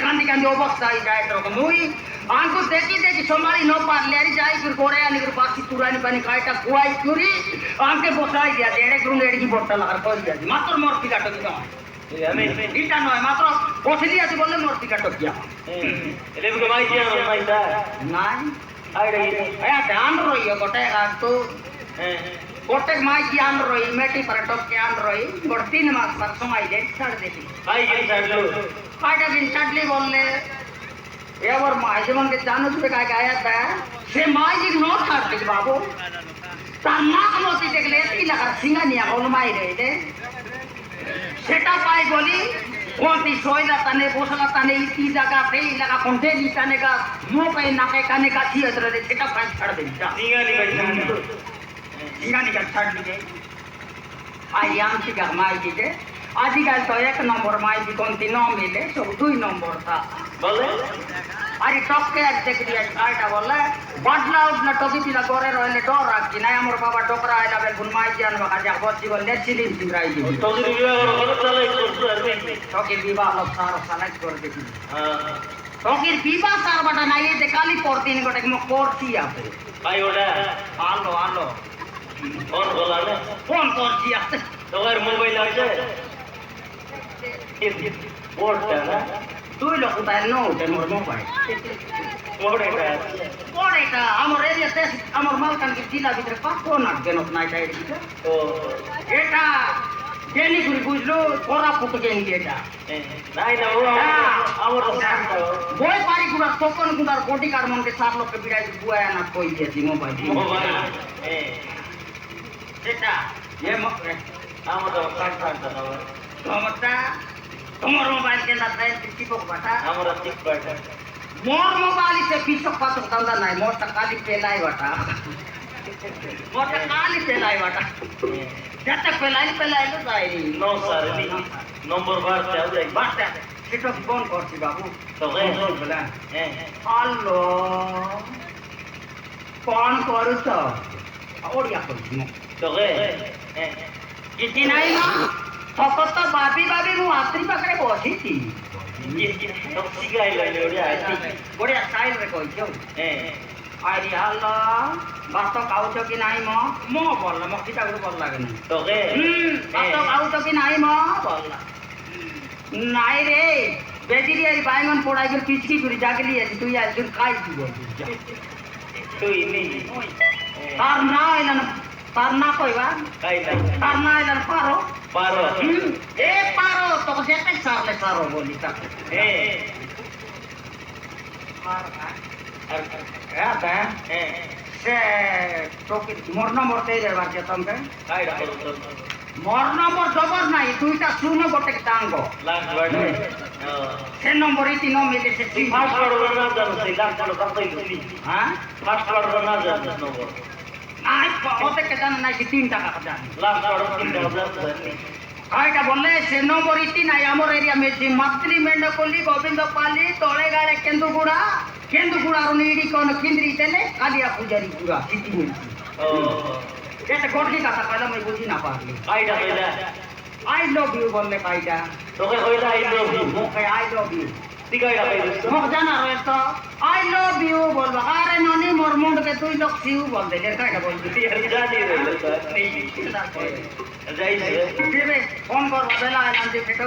কান্দি অবস্থা হয়ে যায় এরকম মুই আঙ্কু দেখি সোমালি ন পারলে আর যাই ফির গোড়ে আনি করে বাকি তুরানি পানি খাইটা কুয়াই চুরি আঙ্কে বসাই দিয়া এড়ে করুন এড়ি বট্টা লাগার কই দিয়া মাত্র মূর্তি কাটো কি নয় এটা নয় মাত্র বসে দিয়েছি বললে মূর্তি কাটো কি এলেবকে মাই দিয়া মাইটা নাই আইডা ধ্যান রই গোটে তো गोटे माई की आन रही मेटी पर टप के आन रही गोट 3 मास पर समय दे छाड़ देती भाई के छाड़लो काटा दिन छाड़ली बोलले एवर माई जीवन के जानू पे काय आया था से माई जी नो छाड़ दे बाबू तार नाक मोती देखले ती लगा सिंगा निया बोल माई रे दे सेटा पाई बोली कोंती सोयला तने बोसला तने इती जगह पे लगा कोंटे नी तने का मुंह पे नाके काने का थी अदर दे सेटा पाई छाड़ दे सिंगा नी भाई सिंगा निकल छाड़ दी आई आम सी का माई जी के आजकल तो 1 नंबर माई जी कोंती न मिले सब 2 नंबर था बोले अरे टॉप के आज देख दिया आटा बोले बदला उठना टोकी पिला करे रहले डर राखी ना हमर बाबा डोकरा आइला बेल गुन माई जान बका जा बच्ची बोल ले चिलिन चिंगराई दी टोकी विवाह कर चले टोकी विवाह लोग सारा साला कर दे हां टोकी विवाह सार बटा ना ये देखाली परतीन गोटे मो कोरती आते भाई ओडा आलो आलो कौन बोला ने फोन करती आते तोर मोबाइल আছে बोर्डটা না 2 लोग उतार नो उठे मोर मोबाइल बोर्डটা আমার এরিয়াতে আমার মালকানগি জেলা ভিতরে পাঁচশো নাক দেন নাই তাই তো এটা জেনি গুলি বুঝলো কোরাপুট গেন এটা নাই না ও আমার বই পারি গুড়া টোকন গুড়ার বডি কার্ড মনকে 4 লোককে বিড়াই বুয়া না কই দিয়েছি মোবাইল এটা এ আমার কাটটা না তোমারটা তোমার মোবাইল के ना है टिको बाटा हमरा टिक बाटा मोर मोबाइल से पीछे पातो तंदा नहीं मोर त खाली पेलाई बाटा मोर त खाली पेलाई बाटा जत पेलाई तो जाई नो सर नी नंबर बार से आ जाई बाटा सेटो फोन करती बाबू तो गे बोला हेलो कौन करू तो ओडिया करती तो गे किसी नहीं ना फकत बाबी बाबी मु आत्री पाखरे बसिती तो सिगाई लइले ओडिया बढ़िया स्टाइल रे कहियो आरी हालो बात खाउछ कि नाही म बोलला म किता गुरु बोल लागे नहीं तो गे बात खाउछ कि नाही म बोलला नाही रे बेजिरी आरी बायमन पोड़ाई गुर पिचकी गुरी जागली है तू यार गुर खाई दियो तो इनी तार ना कोइबा काई ना तार ना इलन पारो पारो ए पारो तो जेते सारले सारो बोली ता आता से तो कि मोर नंबर दे रे बार के तुमके काई राखो मोर नंबर जबर नाही दुईटा सुनो गोटे टांगो लास्ट वर्ड से नंबर इति न मिले से फास्ट वर्ड ना जानो से लास्ट वर्ड कतई हां फास्ट वर्ड ना जानो नंबर নাই ওতে কে জান নাই 3 টাকা জান লাস্ট वर्ड 3 টাকা আইটা বললে সে নম্বর ইতি নাই আমার এরিয়া মেজি মাতৃ মেন্ডকলি গোবিন্দপালি তলেগাড়ে কেন্দুগুড়া আর নিড়ি কোন কিন্দ্রি তেলে কালিয়া পূজারি পুরা সিটি মিলছি ও এটা গড়কি কথা কইলা মই বুঝি না পারলি কাইটা কইলা আই লাভ ইউ বললে কাইটা তোকে কইলা I love you okay I love you তিকাইটা কইলা মোক জানা রয়ে তো আই লাভ ইউ বলবা আরে ননি মোর মুন্ড কে তুই লোক সিউ বল দে কাইটা বলবি জানি রে যাইছে দিবে ফোন কর বেলা আনতে ফেটো